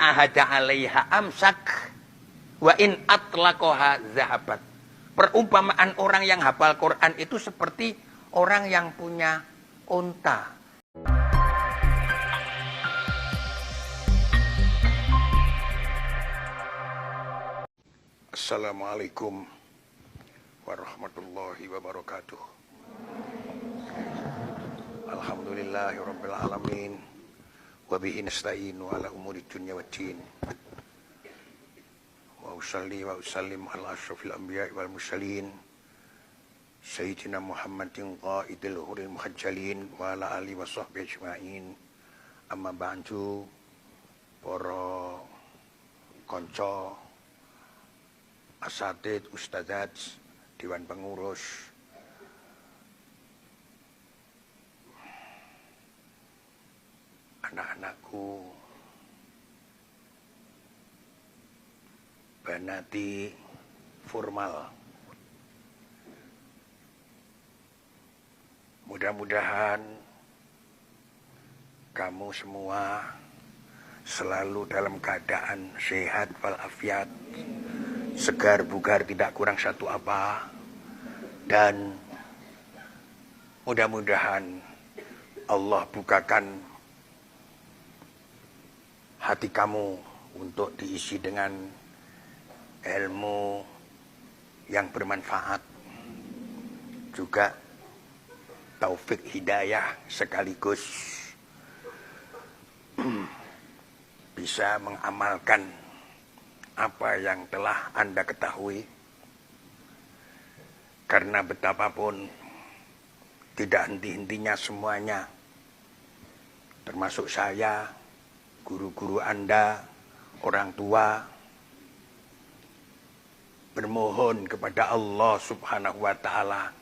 ahada 'alaiha amsak wa in atlaqaha zahabat. Perumpamaan orang yang hafal Quran itu seperti orang yang punya unta. Assalamualaikum warahmatullahi wabarakatuh. Alhamdulillahirabbil alamin. Wa bihi nasta'inu ala umuri dunya waddin. Wa usalli wa usallim ala asyrafil anbiya'i wal mursalin sayyidina Muhammadin qaidil huril muhajjalin wa ala alihi wa sahbihi ajma'in. Amma ba'du, para kanca asatid, ustadzat, dewan pengurus, anak-anakku, banati formal. Mudah-mudahan kamu semua selalu dalam keadaan sehat walafiat, segar bugar, tidak kurang satu apa, dan mudah-mudahan Allah bukakan hati kamu untuk diisi dengan ilmu yang bermanfaat, juga taufik hidayah, sekaligus bisa mengamalkan apa yang telah Anda ketahui. Karena betapapun tidak henti-hentinya semuanya, termasuk saya, guru-guru Anda, orang tua, bermohon kepada Allah Subhanahu wa ta'ala,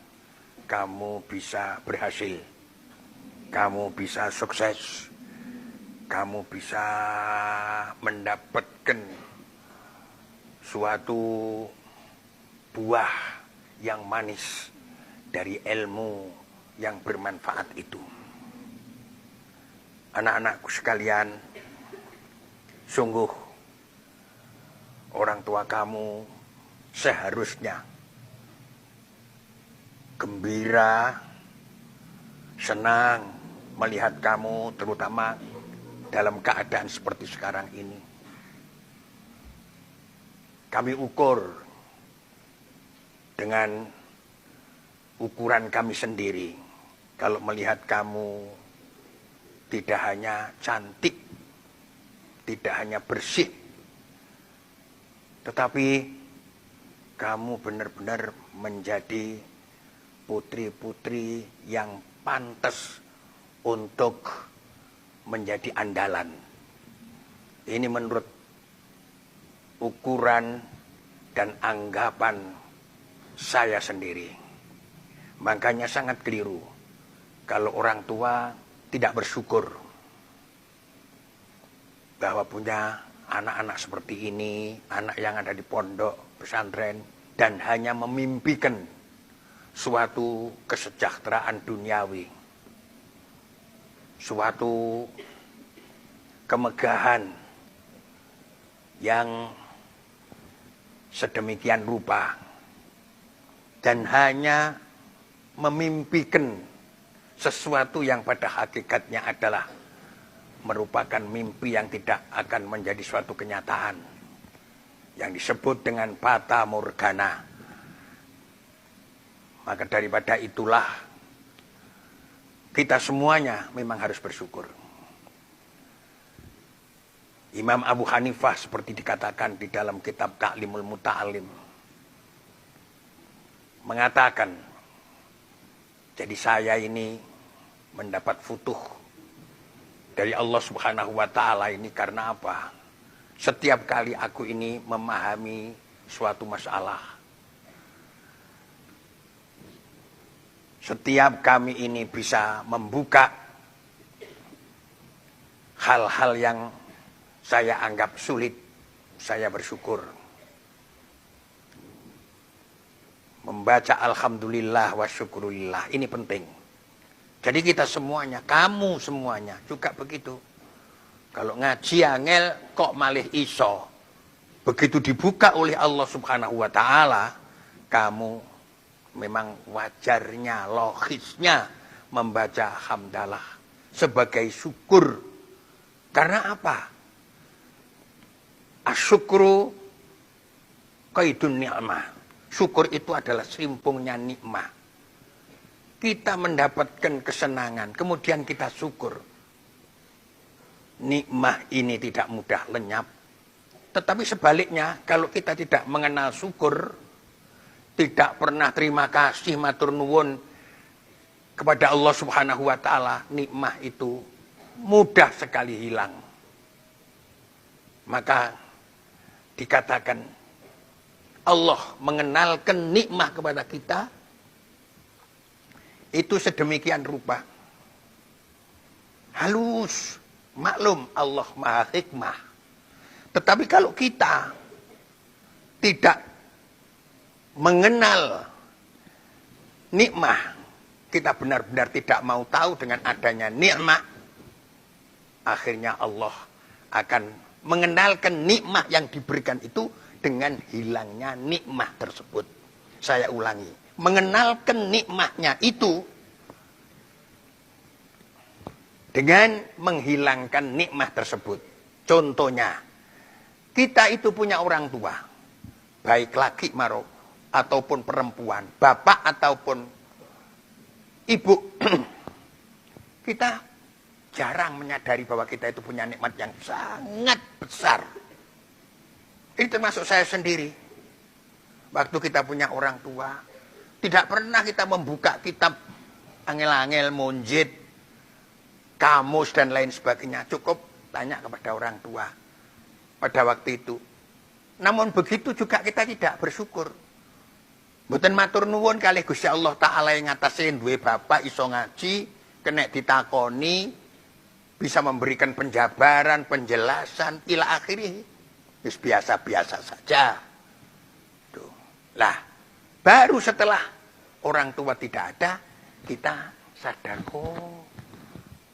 kamu bisa berhasil, kamu bisa sukses, kamu bisa mendapatkan suatu buah yang manis dari ilmu yang bermanfaat itu. Anak-anakku sekalian, sungguh orang tua kamu seharusnya gembira, senang melihat kamu, terutama dalam keadaan seperti sekarang ini. Kami ukur dengan ukuran kami sendiri. Kalau melihat kamu tidak hanya cantik, tidak hanya bersih, tetapi kamu benar-benar menjadi putri-putri yang pantas untuk menjadi andalan. Ini menurut ukuran dan anggapan saya sendiri. Makanya sangat keliru kalau orang tua tidak bersyukur bahwa punya anak-anak seperti ini, anak yang ada di pondok pesantren, dan hanya memimpikan suatu kesejahteraan duniawi, suatu kemegahan yang sedemikian rupa, dan hanya memimpikan sesuatu yang pada hakikatnya adalah merupakan mimpi yang tidak akan menjadi suatu kenyataan, yang disebut dengan fata morgana. Maka daripada itulah kita semuanya memang harus bersyukur. Imam Abu Hanifah seperti dikatakan di dalam kitab Ta'limul Muta'alim mengatakan, jadi saya ini mendapat futuh dari Allah Subhanahu wa ta'ala ini karena apa? Setiap kali aku ini memahami suatu masalah, setiap kami ini bisa membuka hal-hal yang saya anggap sulit, saya bersyukur. Membaca alhamdulillah wa syukurillah, ini penting. Jadi kita semuanya, kamu semuanya juga begitu. Kalau ngaji angel kok malih iso. Begitu dibuka oleh Allah Subhanahu wa taala, kamu memang wajarnya, logisnya membaca hamdalah sebagai syukur. Karena apa? Asyukru qaidun ni'mah. Syukur itu adalah selimpungnya nikmah. Kita mendapatkan kesenangan, kemudian kita syukur. Nikmah ini tidak mudah lenyap. Tetapi sebaliknya, kalau kita tidak mengenal syukur, tidak pernah terima kasih matur nuwun kepada Allah Subhanahu wa taala, nikmah itu mudah sekali hilang. Maka dikatakan Allah mengenalkan nikmah kepada kita itu sedemikian rupa. Halus, maklum Allah Maha Hikmah. Tetapi kalau kita tidak mengenal nikmah, kita benar-benar tidak mau tahu dengan adanya nikmah, akhirnya Allah akan mengenalkan nikmah yang diberikan itu dengan hilangnya nikmah tersebut. Saya ulangi, mengenalkan nikmahnya itu dengan menghilangkan nikmah tersebut. Contohnya, kita itu punya orang tua, baik laki maro ataupun perempuan, bapak ataupun ibu. Kita jarang menyadari bahwa kita itu punya nikmat yang sangat besar. Ini termasuk saya sendiri. Waktu kita punya orang tua, tidak pernah kita membuka kitab angel-angel, monjit, kamus dan lain sebagainya. Cukup tanya kepada orang tua pada waktu itu. Namun begitu juga kita tidak bersyukur. Mboten matur nuwun kalih Gusti Allah Ta'ala yang ngatasin duwe bapak iso ngaji, kena ditakoni, bisa memberikan penjabaran, penjelasan, ila akhirih. Wis biasa-biasa saja. Tuh. Lah, baru setelah orang tua tidak ada, kita sadar, oh,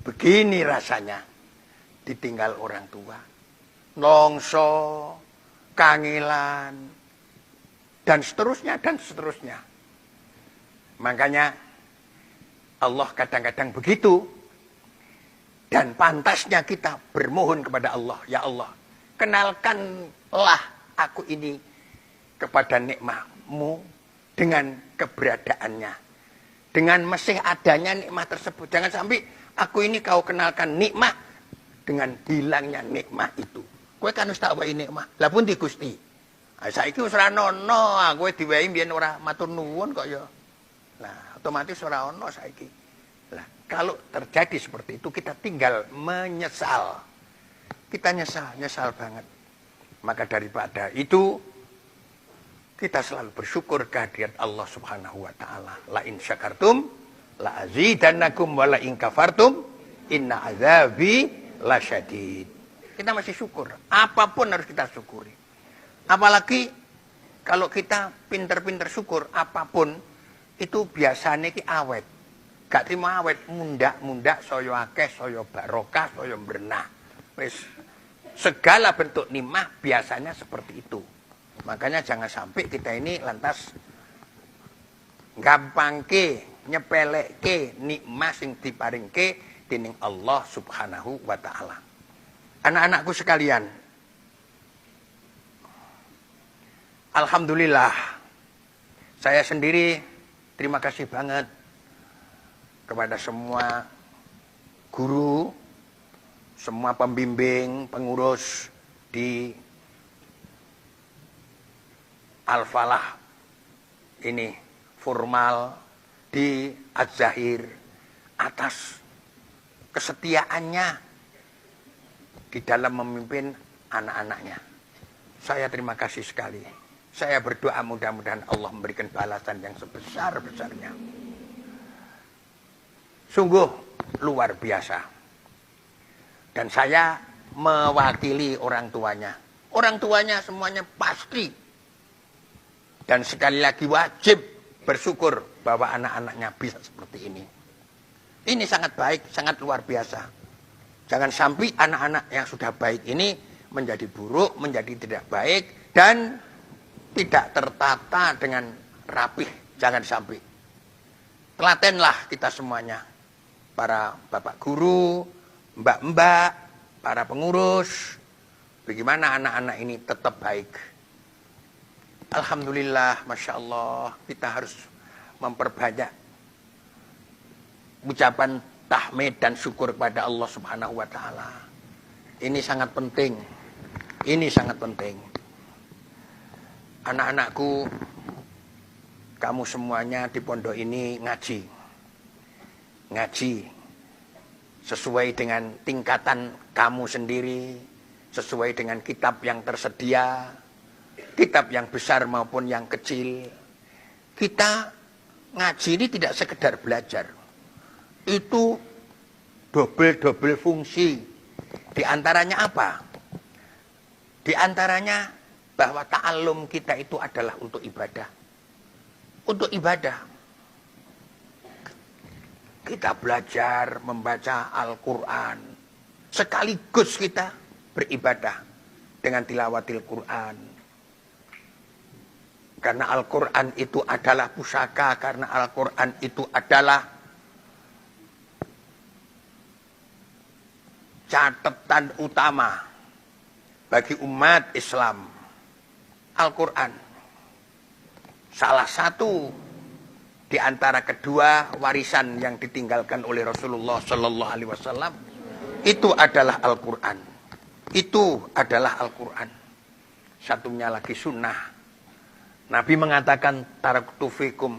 begini rasanya ditinggal orang tua. Nongso, kangilan, dan seterusnya, dan seterusnya. Makanya Allah kadang-kadang begitu. Dan pantasnya kita bermohon kepada Allah, ya Allah, kenalkanlah aku ini kepada nikmat-Mu dengan keberadaannya. Dengan masih adanya nikmat tersebut. Jangan sampai aku ini kau kenalkan nikmat dengan hilangnya nikmat itu. Kowe kan wis tak wae nikmat. Lah pundi Gusti? Saiki wis ora ono, kowe diwehi mbiyen ora matur nuwun kok ya. Lah otomatis ora ono saiki. Lah kalau terjadi seperti itu kita tinggal menyesal. Kita nyesal banget. Maka daripada itu kita selalu bersyukur kehadirat Allah Subhanahu wa taala. La in syakartum la azidannakum wa la in kafartum inna azabi lasyadid. Kita masih syukur. Apapun harus kita syukuri. Apalagi kalau kita pinter-pinter syukur, apapun itu biasanya ki awet. Gak terima awet, mundak-mundak, soyo akeh, soyo barokah, soyo berenah. Wis segala bentuk nikmat biasanya seperti itu. Makanya jangan sampai kita ini lantas gampangke, nyepeleke nikmat sing diparingke dening Allah Subhanahu wa taala. Anak-anakku sekalian, alhamdulillah saya sendiri terima kasih banget kepada semua guru, semua pembimbing, pengurus di Al-Falah ini formal di Az-Zahir atas kesetiaannya di dalam memimpin anak-anaknya. Saya terima kasih sekali. Saya berdoa mudah-mudahan Allah memberikan balasan yang sebesar-besarnya. Sungguh luar biasa. Dan saya mewakili orang tuanya. Orang tuanya semuanya pasti. Dan sekali lagi wajib bersyukur bahwa anak-anaknya bisa seperti ini. Ini sangat baik, sangat luar biasa. Jangan sampai anak-anak yang sudah baik ini menjadi buruk, menjadi tidak baik, dan tidak tertata dengan rapih. Jangan sampai. Telatenlah kita semuanya. Para bapak guru, mbak-mbak, para pengurus. Bagaimana anak-anak ini tetap baik. Alhamdulillah, Masya Allah, kita harus memperbanyak ucapan tahmid dan syukur kepada Allah Subhanahu wa Ta'ala. Ini sangat penting. Ini sangat penting. Anak-anakku, kamu semuanya di pondok ini ngaji. Ngaji sesuai dengan tingkatan kamu sendiri, sesuai dengan kitab yang tersedia, kitab yang besar maupun yang kecil. Kita ngaji ini tidak sekedar belajar. Itu double fungsi. Di antaranya apa? Di antaranya bahwa ta'allum kita itu adalah untuk ibadah. Untuk ibadah. Kita belajar membaca Al-Quran. Sekaligus kita beribadah dengan tilawatil Quran. Karena Al-Quran itu adalah pusaka, karena Al-Quran itu adalah catatan utama bagi umat Islam. Al-Quran salah satu di antara kedua warisan yang ditinggalkan oleh Rasulullah Sallallahu Alaihi Wasallam itu adalah Al-Quran. Itu adalah Al-Quran. Satunya lagi sunnah. Nabi mengatakan taraktu fikum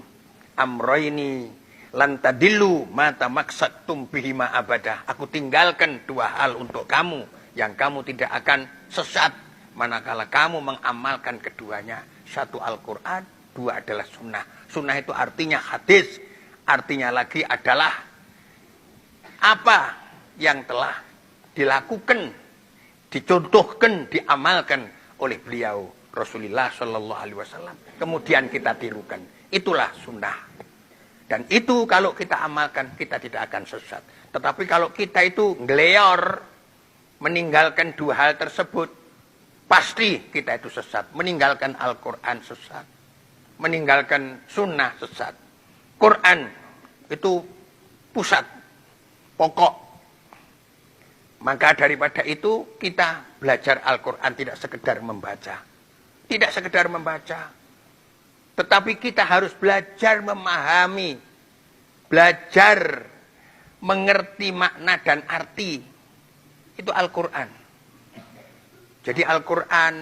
amroini lan tadillu ma tamaksaktum bihima abadah. Aku tinggalkan dua hal untuk kamu yang kamu tidak akan sesat manakala kamu mengamalkan keduanya. Satu Al-Quran, dua adalah sunnah. Sunnah itu artinya hadis, artinya lagi adalah apa yang telah dilakukan, dicontohkan, diamalkan oleh beliau Rasulullah Shallallahu Alaihi Wasallam. Kemudian kita tirukan. Itulah sunnah. Dan itu kalau kita amalkan, kita tidak akan sesat. Tetapi kalau kita itu ngeleor, meninggalkan dua hal tersebut, pasti kita itu sesat. Meninggalkan Al-Quran sesat. Meninggalkan sunnah sesat. Quran itu pusat, pokok. Maka daripada itu kita belajar Al-Quran tidak sekedar membaca. Tidak sekedar membaca. Tetapi kita harus belajar memahami. Belajar mengerti makna dan arti. Itu Al-Quran. Jadi Al-Quran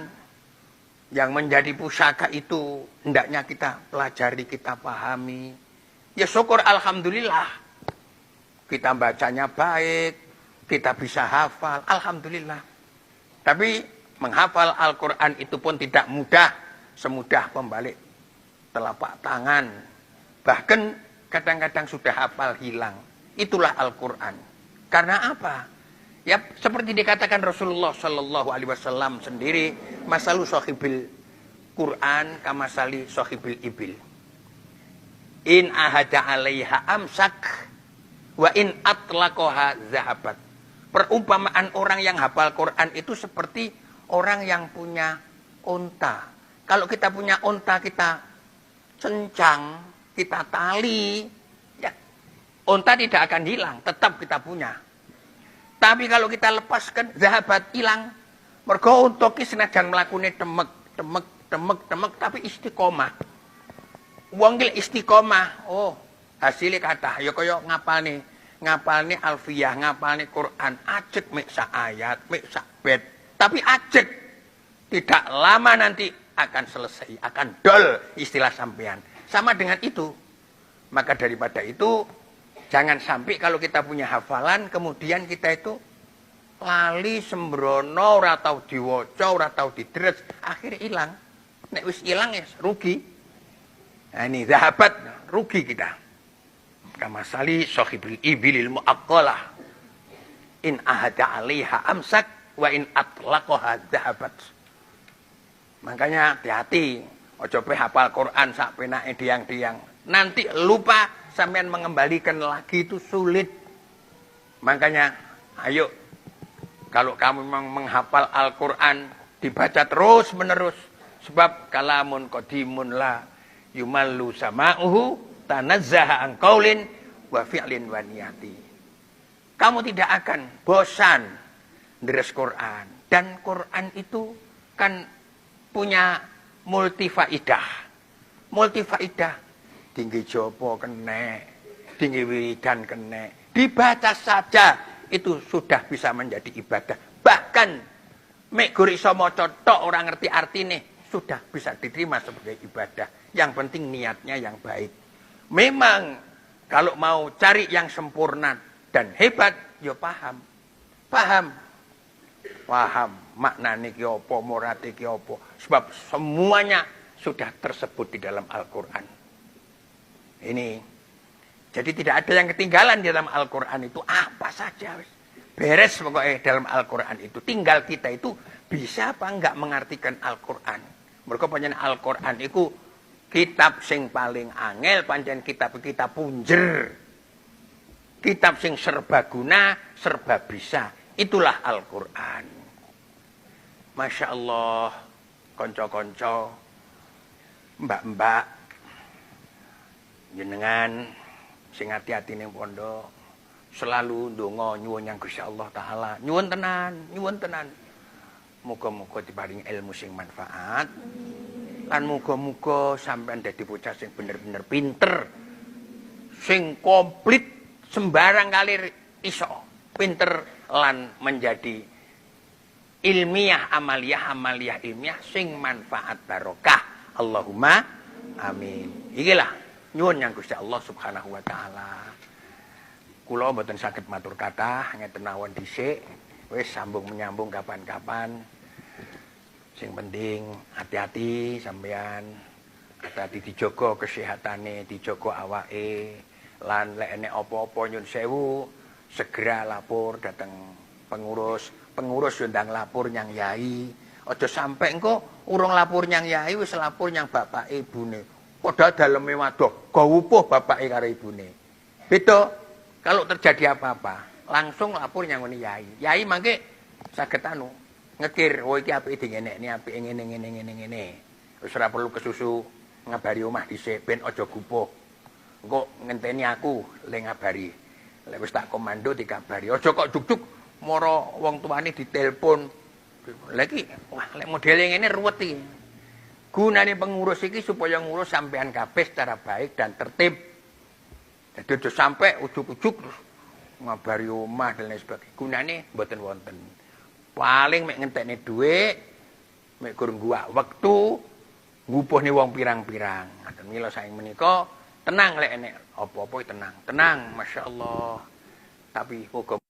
yang menjadi pusaka itu hendaknya kita pelajari, kita pahami. Ya syukur Alhamdulillah. Kita bacanya baik, kita bisa hafal, Alhamdulillah. Tapi menghafal Al-Quran itu pun tidak mudah, semudah pembalik telapak tangan. Bahkan kadang-kadang sudah hafal hilang. Itulah Al-Quran. Karena apa? Ya seperti dikatakan Rasulullah Shallallahu Alaihi Wasallam sendiri, masalu sohibil Quran kamasali sohibil ibil. In ahada alaiha amsak, wa in atlaqoha zahabat. Perumpamaan orang yang hafal Quran itu seperti orang yang punya unta. Kalau kita punya unta, kita cencang, kita tali, ya, unta tidak akan hilang, tetap kita punya. Tapi kalau kita lepaskan, zahabat hilang. Mergo unta ki senajan mlakune demek, tapi istiqomah. Wong ki istiqomah, oh, hasilnya kathah ya kaya ngapalne alfiyah, ngapalne Quran, ajek mek sak ayat, mek sak bait. Tapi ajek, tidak lama nanti akan selesai, akan dol istilah sampean. Sama dengan itu. Maka daripada itu, jangan sampai kalau kita punya hafalan, kemudian kita itu lali sembrono, ora tau diwaca, ora tau didres, akhirnya hilang. Nek wis hilang ya rugi. Nah ini zahabat, rugi kita. Kamasali sohibil ibilil mu'aqqalah. In ahada alaiha amsak, wa in atlaqoha zahabat. Makanya hati-hati, ojo pe hafal Quran sak penake diang-diang. Nanti lupa sampean mengembalikan lagi itu sulit. Makanya ayo Kalau kamu memang menghafal Al-Quran, dibaca terus menerus. Sebab kalamun qadimun la yumallu sama'uhu tanazzaha an qaulin wa fi'lin wa niyati. Kamu tidak akan bosan deres Quran. Dan Quran itu kan punya multifaidah. Multifaidah. Tinggi jopo kene, tinggi wiridan kene. Dibaca saja itu sudah bisa menjadi ibadah. Bahkan mek gur iso maca tok ora ngerti artine sudah bisa diterima sebagai ibadah. Yang penting niatnya yang baik. Memang kalau mau cari yang sempurna dan hebat, ya paham. Paham maknane ki apa, murate ki apa. Sebab semuanya sudah tersebut di dalam Al-Qur'an. Ini. Jadi tidak ada yang ketinggalan di dalam Al-Qur'an itu apa saja. Beres pokoknya dalam Al-Qur'an itu. Tinggal kita itu bisa apa enggak mengartikan Al-Qur'an. Mergo pancen Al-Qur'an itu kitab sing paling angel, pancen kitab punjer. Kitab sing serbaguna, serba bisa. Itulah Al-Qur'an. Masya Allah, konco-konco, mbak-mbak, jenengan, sing hati-hati ning pondok, selalu ndonga nyuwun yang Gusti Allah Ta'ala. Nyuwun tenan. Muga-muga diparingi ilmu sing manfaat. Lan muga-muga sampean dadi bocah sing bener-bener pinter. Sing komplit sembarang kali iso. Pinter lan menjadi ilmiah amaliyah ilmiah sing manfaat barokah. Allahumma amin. Ikilah nyuwun yang Gusti Allah Subhanahu wa taala. Kula mboten saged matur kathah ngeten mawon dhisik. Wis sambung menyambung kapan-kapan. Sing penting hati-hati sampean. Hati-hati dijaga kesehatane, dijaga awake. Lan lek enek apa-apa nyun sewu, segera lapor datang pengurus yo ndang lapor nyang yai. Aja sampe engko urung lapor nyang yai wis lapor nyang bapak ibune. Padahal daleme waduh, gawupuh bapake karo ibune. Beda kalau terjadi apa-apa, langsung lapor nyang ngene yai. Yai mangke saged ngekir, oh iki apike dingenekne, apike ngene. Wis ora perlu kesusu ngabari omah dhisik ben aja gupuh. Engko ngenteni aku le ngabari. Lek wis tak komando dikabari. Aja kok juk-juk mara wong tuane ditelepon. Lah iki wah lek modele ngene ruwet iki. Gunane pengurus iki supaya ngurus sampean kabeh secara baik dan tertib. Jadi aja sampai ujug-ujug ngabari omah dan lain sebagainya. Gunane mboten wonten. Paling mek ngentekne dhuwit, mek gur ngguwak wektu, ngupuhne wong pirang-pirang. Ngoten mila saking menika tenang lek enek apa-apa tenang. Tenang, masyaallah. Tapi muga